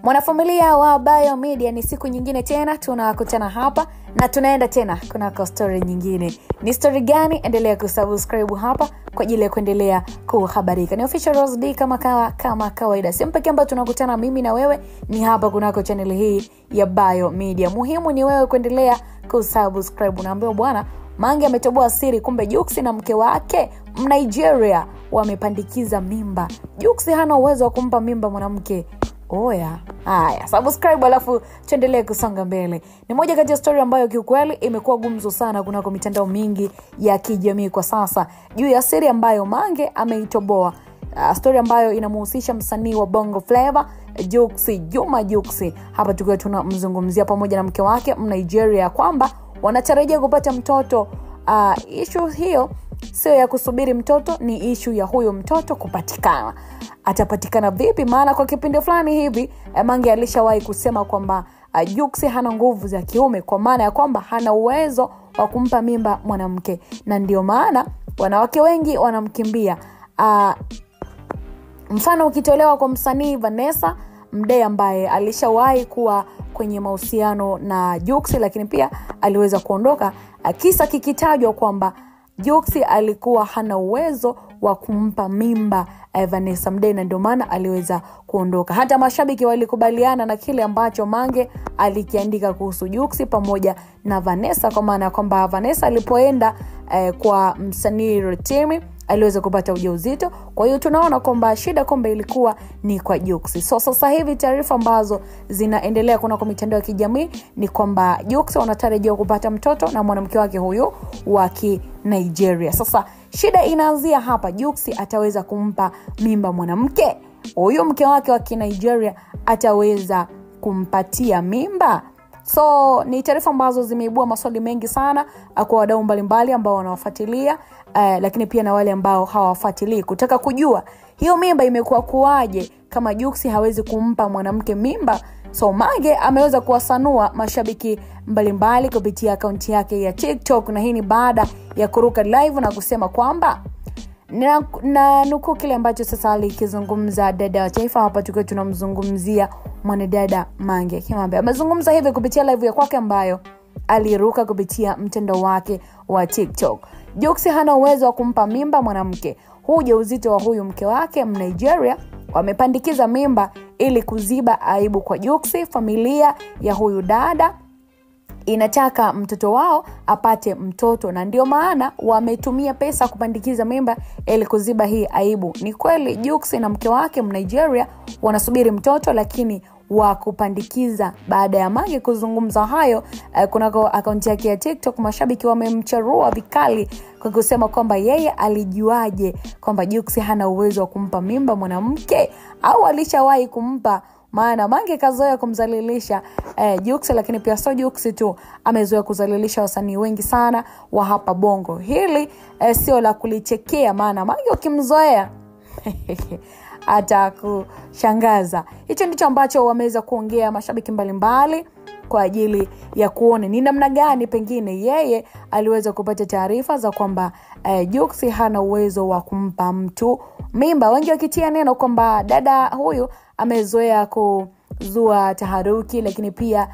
Mwanafamilia wa Bayo Media, ni siku nyingine tena tunakutana hapa na tunaenda tena kuna story nyingine. Ni story gani? Endelea kusubscribe hapa kwa ajili ya kuendelea kuhabarika. Ni Official Rose D kama kawaida. Sehemu pekee ambayo tunakutana mimi na wewe ni hapa kunako channel hii ya Bayo Media. Muhimu ni wewe kuendelea kusubscribe. Unaambiwa bwana Mange ametoboa siri, kumbe Jux na mke wake Nigeria wamepandikiza mimba. Jux hana uwezo wa kumpa mimba mwanamke. Oya, haya, subscribe alafu tuendelee kusonga mbele. Ni moja kati ya story ambayo kiukweli imekuwa gumzo sana kunako mitandao mingi ya kijamii kwa sasa, juu ya siri ambayo Mange ameitoboa. Story ambayo inamhusisha msanii wa Bongo Flava Juma Jux. Hapa tukiwa tunamzungumzia pamoja na mke wake Nigeria kwamba wanatarajia kupata mtoto. Issue hiyo sio ya kusubiri mtoto, ni issue ya huyo mtoto kupatikana. Atapatikana vipi? Maana kwa kipindi fulani hivi Mange alishawahi kusema kwamba Jux hana nguvu za kiume, kwa maana ya kwamba hana uwezo wa kumpa mimba mwanamke, na ndio maana wanawake wengi wanamkimbia. Mfano ukitolewa kwa msanii Vanessa Mdee ambaye alishawahi kuwa kwenye mahusiano na Jux, lakini pia aliweza kuondoka, kisa kikitajwa kwamba Jux alikuwa hana uwezo wa kumpa mimba Vanessa Mdee, na ndio maana aliweza kuondoka. Hata mashabiki walikubaliana na kile ambacho Mange alikiandika kuhusu Jux pamoja na Vanessa, kwa maana kwamba Vanessa alipoenda kwa msanii Rotimi aliweza kupata ujauzito. Kwa hiyo tunaona kwamba shida kumbe ilikuwa ni kwa Jux. So sasa hivi taarifa ambazo zinaendelea kuna kwa mitandao ya kijamii ni kwamba Jux wanatarajiwa kupata mtoto na mwanamke wake huyo wa Nigeria. Sasa shida inaanzia hapa, Jux ataweza kumpa mimba mwanamke? Huyo mke wake wa Nigeria ataweza kumpatia mimba? So ni taarifa ambazo zimeibua maswali mengi sana kwa wadau mbalimbali ambao wanawafuatilia, lakini pia na wale ambao hawafuatilii, kutaka kujua hiyo mimba imekuwa kuaje kama Jux hawezi kumpa mwanamke mimba. So Mange ameweza kuwasanua mashabiki mbalimbali kupitia akaunti yake ya TikTok, na hii ni baada ya kuruka live na kusema kwamba na nukuu kile ambacho sasa alikizungumza dada wa taifa. Hapa tukiwa tunamzungumzia mwanadada Mange Kimambe. Amezungumza hivi kupitia live ya kwake ambayo aliruka kupitia mtandao wake wa TikTok. Jux hana uwezo wa kumpa mimba mwanamke. Huu ujauzito wa huyu mke wake Nigeria wamepandikiza mimba ili kuziba aibu kwa Jux. Familia ya huyu dada inataka mtoto wao apate mtoto, na ndio maana wametumia pesa kupandikiza mimba ili kuziba hii aibu. Ni kweli Jux na mke wake Nigeria wanasubiri mtoto, lakini wa kupandikiza. Baada ya Mange kuzungumza hayo kunako akaunti yake ya TikTok, mashabiki wamemcharua vikali kwa kusema kwamba yeye alijuaje kwamba Jux hana uwezo wa kumpa mimba mwanamke, au alishawahi kumpa? Maana Mange kazoea kumzalilisha Jux, lakini pia sio Jux tu, amezoea kuzalilisha wasanii wengi sana wa hapa Bongo. Hili sio la kulichekea, maana Mange ukimzoea atakushangaza. Hicho ndicho ambacho wameweza kuongea mashabiki mbalimbali kwa ajili ya kuona ni namna gani pengine yeye aliweza kupata taarifa za kwamba Jux hana uwezo wa kumpa mtu mimba. Wengi wakitia neno kwamba dada huyu amezoea kuzua taharuki, lakini pia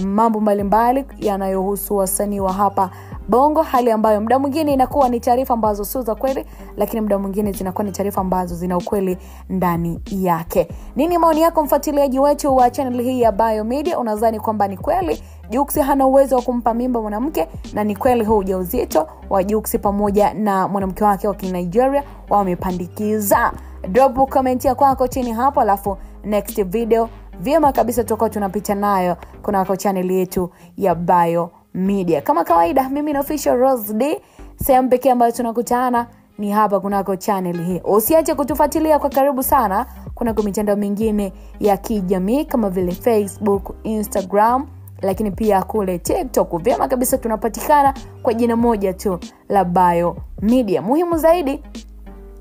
mambo mbalimbali yanayohusu wasanii wa hapa Bongo, hali ambayo muda mwingine inakuwa ni taarifa ambazo sio za kweli, lakini muda mwingine zinakuwa ni taarifa ambazo zina ukweli ndani yake. Nini maoni yako mfuatiliaji wetu wa channel hii ya Bayo Media? Unadhani kwamba ni kweli Jux hana uwezo wa kumpa mimba mwanamke, na ni kweli huu ujauzito wa Jux pamoja na mwanamke wake wa Nigeria wamepandikiza? Drop comment yako chini hapo, alafu next video vyema kabisa tutakuwa tunapita nayo kunako channel yetu ya Bayo Media. Kama kawaida, mimi ni Official Rose D. Sehemu pekee ambayo tunakutana ni hapa kunako channel hii. Usiache kutufuatilia kwa karibu sana kunako mitandao mingine ya kijamii kama vile Facebook, Instagram, lakini pia kule TikTok. Vyema kabisa tunapatikana kwa jina moja tu la Bayo Media. Muhimu zaidi,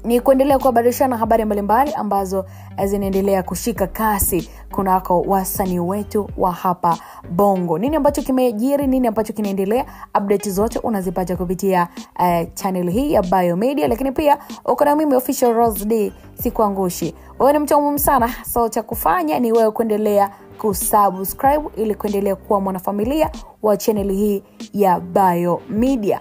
ni kuendelea kuhabarishana habari mbalimbali ambazo zinaendelea kushika kasi kunako wasanii wetu wa hapa Bongo. Nini ambacho kimejiri, nini ambacho kinaendelea, update zote unazipata kupitia channel hii ya Biomedia. Lakini pia uko na mimi official Rose D, sikuangushi. Wewe ni mtu muhimu sana, so cha kufanya ni wewe kuendelea kusubscribe ili kuendelea kuwa mwanafamilia wa channel hii ya Biomedia.